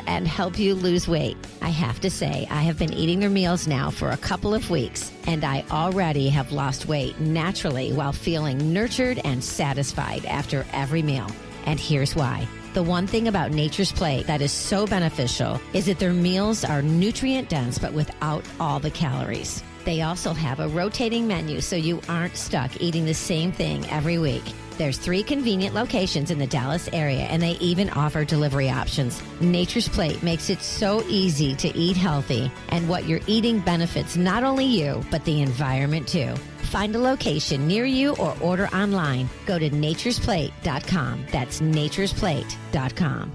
and help you lose weight. I have to say, I have been eating their meals now for a couple of weeks, and I already have lost weight naturally while feeling nurtured and satisfied after every meal. And here's why. The one thing about Nature's Plate that is so beneficial is that their meals are nutrient dense but without all the calories. They also have a rotating menu so you aren't stuck eating the same thing every week. There's 3 convenient locations in the Dallas area, and they even offer delivery options. Nature's Plate makes it so easy to eat healthy, and what you're eating benefits not only you, but the environment too. Find a location near you or order online. Go to naturesplate.com. That's naturesplate.com.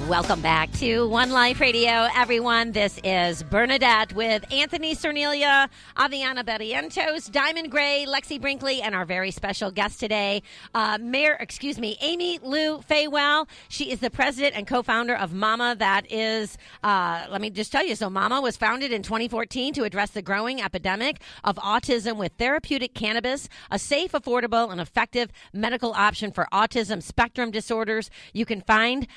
Welcome back to One Life Radio, everyone. This is Bernadette with Anthony Cernelia, Aviana Barrientos, Diamond Gray, Lexi Brinkley, and our very special guest today, Amylou Fawell. She is the president and co-founder of MAMA. That is, let me just tell you, so MAMA was founded in 2014 to address the growing epidemic of autism with therapeutic cannabis, a safe, affordable, and effective medical option for autism spectrum disorders. You can find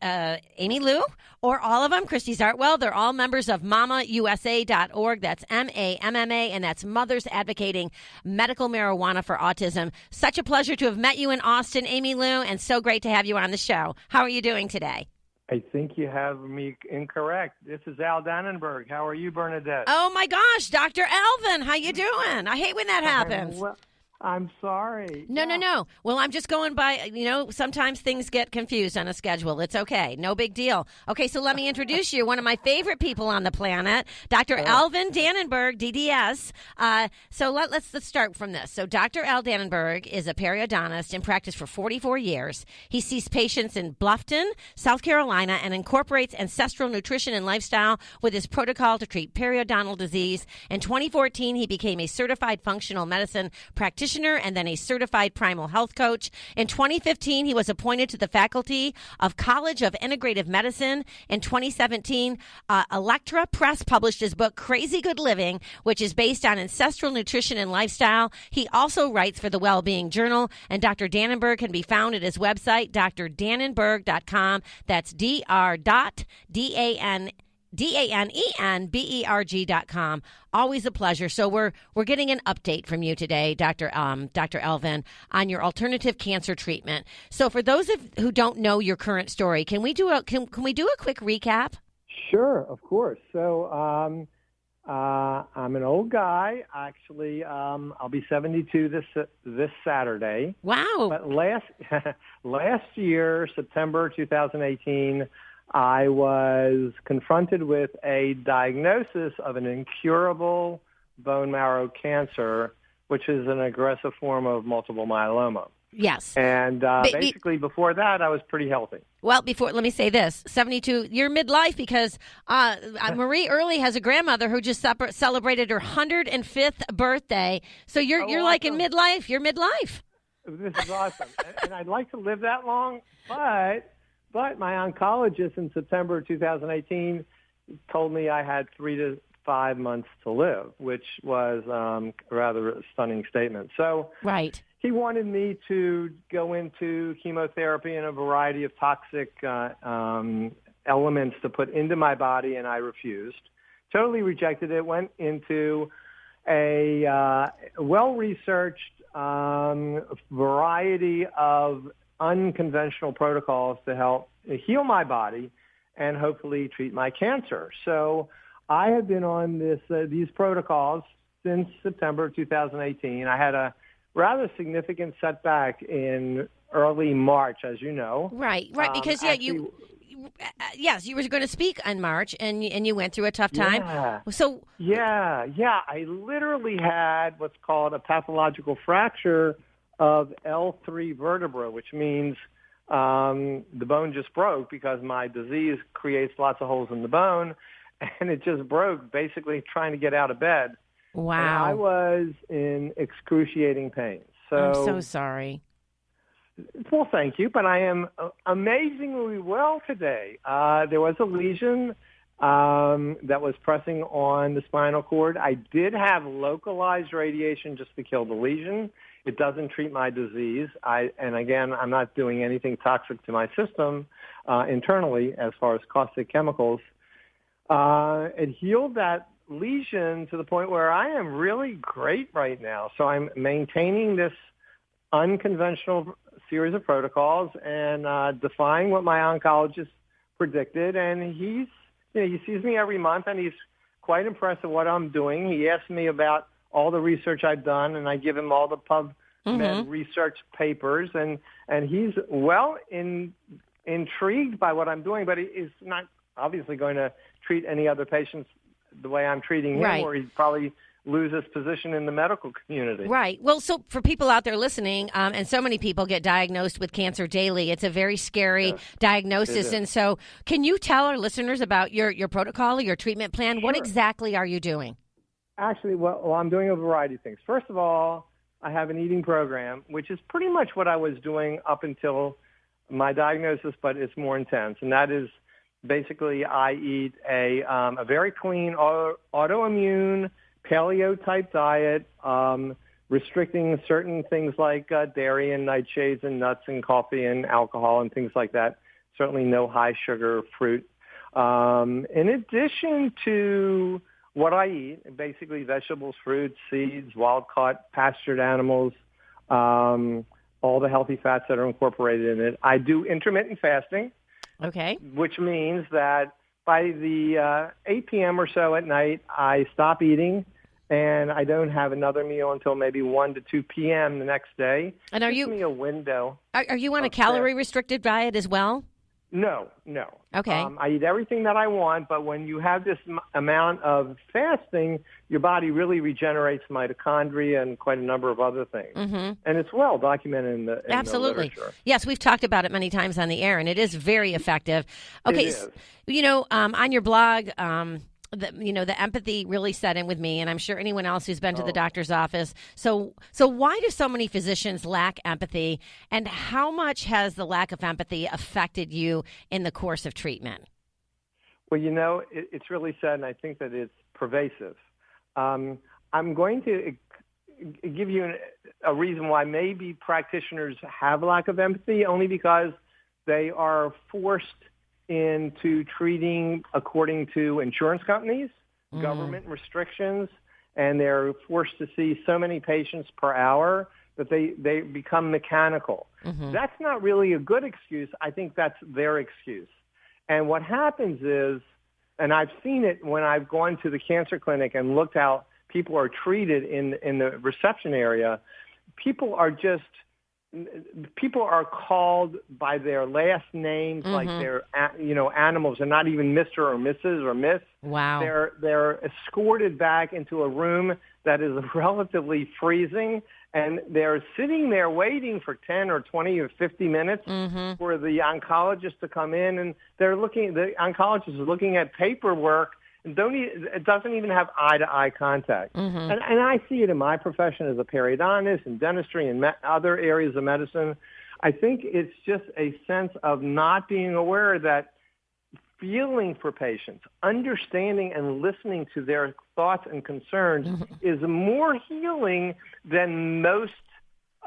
Amylou or all of them, Christy Zartwell. They're all members of MAMAUSA.org. That's MAMMA, and that's Mothers Advocating Medical Marijuana for Autism. Such a pleasure to have met you in Austin, Amylou, and so great to have you on the show. How are you doing today? I think you have me incorrect. This is Al Danenberg. How are you, Bernadette? Oh, my gosh, Dr. Alvin, how you doing? I hate when that happens. Well, I'm sorry. No. Well, I'm just going by, sometimes things get confused on a schedule. It's okay. No big deal. Okay, so let me introduce you. One of my favorite people on the planet, Dr. Alvin Danenberg, DDS. So let's start from this. So Dr. Al Danenberg is a periodontist in practice for 44 years. He sees patients in Bluffton, South Carolina, and incorporates ancestral nutrition and lifestyle with his protocol to treat periodontal disease. In 2014, he became a certified functional medicine practitioner and then a certified primal health coach. In 2015, he was appointed to the faculty of College of Integrative Medicine. In 2017, Electra Press published his book, Crazy Good Living, which is based on ancestral nutrition and lifestyle. He also writes for the Wellbeing Journal, and Dr. Danenberg can be found at his website, drdanenberg.com. That's DANENBERG.com. Always a pleasure. So we're getting an update from you today, Dr. Alvin, on your alternative cancer treatment. So for those who don't know your current story, can we do a quick recap? Sure, of course. So I'm an old guy. Actually, I'll be 72 this Saturday. Wow. But last year, September 2018, I was confronted with a diagnosis of an incurable bone marrow cancer, which is an aggressive form of multiple myeloma. Yes. And basically before that, I was pretty healthy. Well, let me say this, 72, you're midlife because Marie Early has a grandmother who just celebrated her 105th birthday. So you're like in midlife. You're midlife. This is awesome. And I'd like to live that long, But my oncologist in September 2018 told me I had 3 to 5 months to live, which was a rather stunning statement. So right. He wanted me to go into chemotherapy and a variety of toxic elements to put into my body, and I refused. Totally rejected it, went into a well-researched variety of unconventional protocols to help heal my body and hopefully treat my cancer. So I have been on these protocols since September 2018. I had a rather significant setback in early March, as you know. Right, because you were going to speak in March, and you went through a tough time. Yeah. So I literally had what's called a pathological fracture of L3 vertebra, which means the bone just broke because my disease creates lots of holes in the bone, and it just broke, basically trying to get out of bed. Wow. And I was in excruciating pain. So I'm so sorry. Well, thank you, but I am amazingly well today. There was a lesion that was pressing on the spinal cord. I did have localized radiation just to kill the lesion. It doesn't treat my disease. And again, I'm not doing anything toxic to my system internally as far as caustic chemicals. It healed that lesion to the point where I am really great right now. So I'm maintaining this unconventional series of protocols and defying what my oncologist predicted. And he sees me every month, and he's quite impressed with what I'm doing. He asks me about all the research I've done, and I give him all the PubMed research papers, and he's intrigued by what I'm doing, but he is not obviously going to treat any other patients the way I'm treating him, right, or he'd probably lose his position in the medical community. Right. Well, so for people out there listening, and so many people get diagnosed with cancer daily, it's a very scary diagnosis. And so can you tell our listeners about your protocol or your treatment plan? Sure. What exactly are you doing? Actually, well, I'm doing a variety of things. First of all, I have an eating program, which is pretty much what I was doing up until my diagnosis, but it's more intense. And that is basically I eat a very clean autoimmune paleo-type diet, restricting certain things like dairy and nightshades and nuts and coffee and alcohol and things like that. Certainly no high-sugar fruit. In addition to what I eat, basically vegetables, fruits, seeds, wild-caught, pastured animals, all the healthy fats that are incorporated in it. I do intermittent fasting, which means that by the 8 p.m. or so at night, I stop eating, and I don't have another meal until maybe 1 to 2 p.m. the next day. And Gives me a window. Are you on a calorie-restricted diet as well? No. Okay. I eat everything that I want, but when you have this amount of fasting, your body really regenerates mitochondria and quite a number of other things. And it's well documented in the Absolutely. literature. Yes, we've talked about it many times on the air, and it is very effective. Okay, it is. On your blog, the empathy really set in with me, and I'm sure anyone else who's been to the doctor's office. So why do so many physicians lack empathy, and how much has the lack of empathy affected you in the course of treatment? Well, it's really sad, and I think that it's pervasive. I'm going to give you a reason why maybe practitioners have a lack of empathy, only because they are forced into treating according to insurance companies, government restrictions, and they're forced to see so many patients per hour that they become mechanical. That's not really a good excuse. I think that's their excuse. And what happens is, and I've seen it when I've gone to the cancer clinic and looked how people are treated in the reception area, people are called by their last names, like they're animals. They're not even Mr. or Mrs. or Miss. Wow. They're escorted back into a room that is relatively freezing, and they're sitting there waiting for 10 or 20 or 50 minutes for the oncologist to come in, and the oncologist is looking at paperwork and it doesn't even have eye-to-eye contact. And I see it in my profession as a periodontist and dentistry and other areas of medicine. I think it's just a sense of not being aware that feeling for patients, understanding and listening to their thoughts and concerns is more healing than most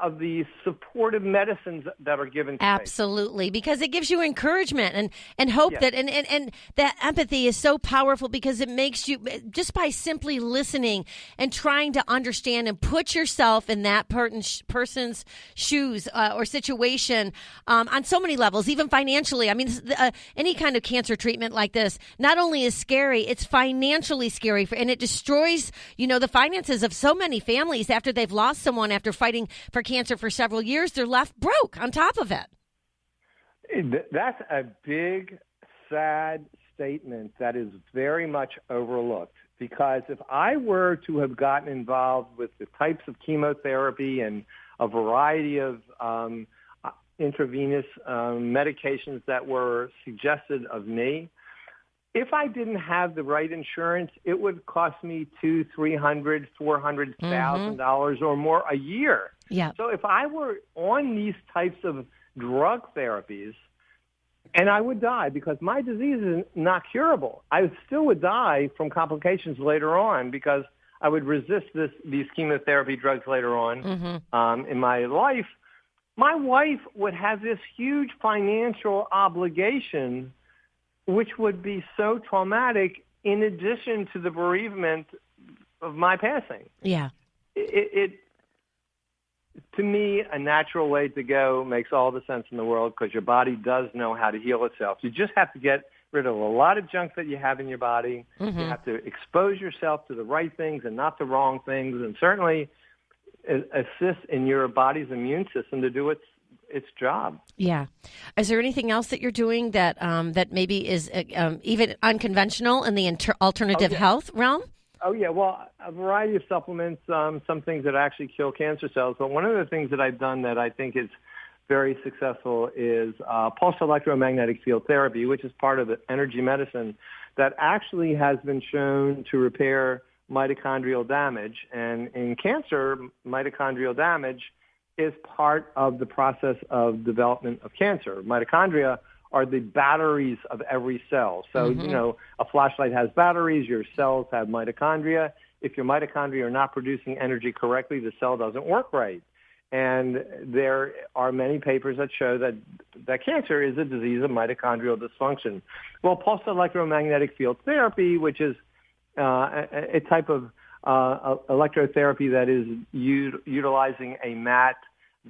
of the supportive medicines that are given to Absolutely, because it gives you encouragement and hope that and that empathy is so powerful because it makes you, just by simply listening and trying to understand and put yourself in that person's shoes or situation on so many levels, even financially. I mean, any kind of cancer treatment like this not only is scary, it's financially scary, and it destroys, the finances of so many families after they've lost someone after fighting for cancer for several years. They're left broke on top of it. That's a big, sad statement that is very much overlooked, because if I were to have gotten involved with the types of chemotherapy and a variety of intravenous medications that were suggested of me, if I didn't have the right insurance, it would cost me $200,000, $300,000, $400,000 or more a year. Yeah. So if I were on these types of drug therapies, and I would die because my disease is not curable, I still would die from complications later on because I would resist these chemotherapy drugs later on in my life. My wife would have this huge financial obligation, which would be so traumatic in addition to the bereavement of my passing. Yeah. To me, a natural way to go makes all the sense in the world because your body does know how to heal itself. You just have to get rid of a lot of junk that you have in your body. You have to expose yourself to the right things and not the wrong things, and certainly assist in your body's immune system to do its job. Yeah. Is there anything else that you're doing that that maybe is even unconventional in the alternative health realm? Oh, yeah. Well, a variety of supplements, some things that actually kill cancer cells. But one of the things that I've done that I think is very successful is pulse electromagnetic field therapy, which is part of the energy medicine that actually has been shown to repair mitochondrial damage. And in cancer, mitochondrial damage is part of the process of development of cancer. Mitochondria are the batteries of every cell. So, you know, a flashlight has batteries, your cells have mitochondria. If your mitochondria are not producing energy correctly, the cell doesn't work right. And there are many papers that show that cancer is a disease of mitochondrial dysfunction. Well, pulse electromagnetic field therapy, which is a type of electrotherapy that is utilizing a mat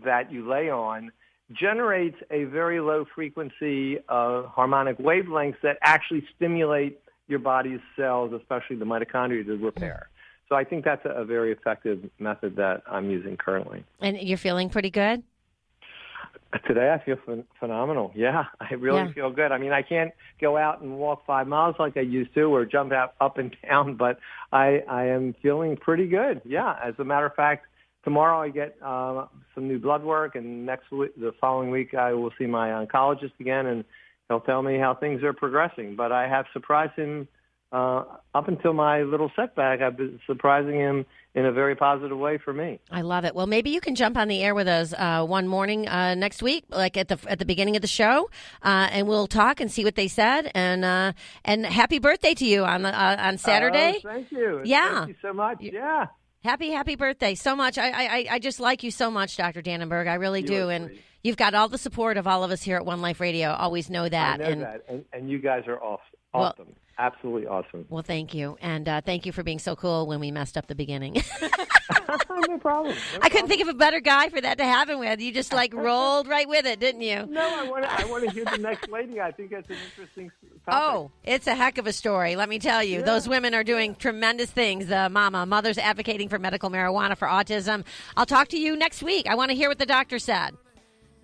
that you lay on, generates a very low frequency of harmonic wavelengths that actually stimulate your body's cells, especially the mitochondria, to repair. So I think that's a very effective method that I'm using currently. And you're feeling pretty good? Today I feel phenomenal. Yeah, I really feel good. I mean, I can't go out and walk 5 miles like I used to or jump up and down, but I am feeling pretty good. Yeah, as a matter of fact, tomorrow I get some new blood work, and the following week I will see my oncologist again, and he'll tell me how things are progressing. But I have surprised him up until my little setback. I've been surprising him in a very positive way for me. I love it. Well, maybe you can jump on the air with us one morning next week, like at the beginning of the show, and we'll talk and see what they said. And happy birthday to you on Saturday. Thank you. Yeah. Thank you so much. Yeah. Happy birthday so much. I just like you so much, Dr. Danenberg. I really do. And you've got all the support of all of us here at One Life Radio. Always know that. I know that. And you guys are awesome. Well, absolutely awesome. Well, thank you. And thank you for being so cool when we messed up the beginning. No problem. I couldn't think of a better guy for that to happen with. You just rolled right with it, didn't you? No, I want to hear the next lady. I think that's an interesting topic. Oh, it's a heck of a story. Let me tell you. Yeah. Those women are doing tremendous things. Mothers Advocating for Medical Marijuana for Autism. I'll talk to you next week. I want to hear what the doctor said.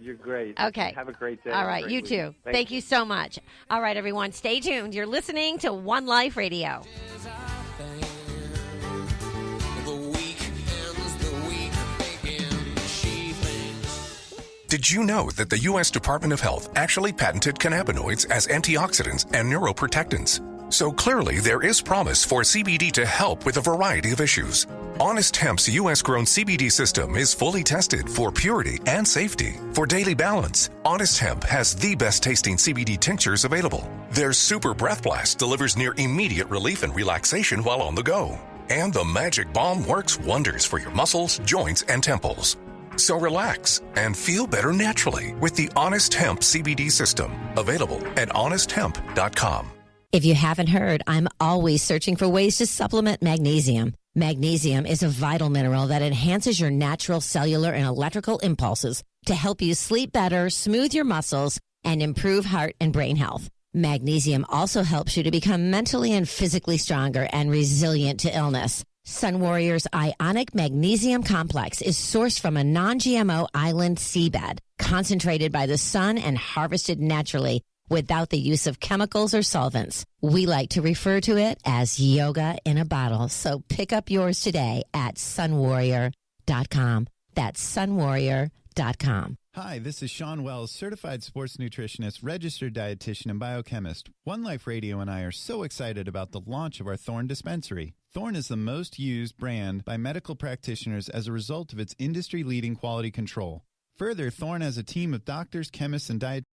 You're great. Okay. Have a great day. All right. You too. Thank you so much. All right, everyone. Stay tuned. You're listening to One Life Radio. Did you know that the U.S. Department of Health actually patented cannabinoids as antioxidants and neuroprotectants? So clearly there is promise for CBD to help with a variety of issues. Honest Hemp's U.S.-grown CBD system is fully tested for purity and safety. For daily balance, Honest Hemp has the best-tasting CBD tinctures available. Their Super Breath Blast delivers near immediate relief and relaxation while on the go. And the Magic Balm works wonders for your muscles, joints, and temples. So relax and feel better naturally with the Honest Hemp CBD system, available at honesthemp.com. If you haven't heard, I'm always searching for ways to supplement magnesium. Magnesium is a vital mineral that enhances your natural cellular and electrical impulses to help you sleep better, smooth your muscles, and improve heart and brain health. Magnesium also helps you to become mentally and physically stronger and resilient to illness. Sun Warrior's Ionic Magnesium Complex is sourced from a non-GMO island seabed, concentrated by the sun and harvested naturally without the use of chemicals or solvents. We like to refer to it as yoga in a bottle, so pick up yours today at sunwarrior.com. That's sunwarrior.com. Hi, this is Sean Wells, certified sports nutritionist, registered dietitian, and biochemist. One Life Radio and I are so excited about the launch of our Thorne dispensary. Thorne is the most used brand by medical practitioners as a result of its industry-leading quality control. Further, Thorne has a team of doctors, chemists, and dietitians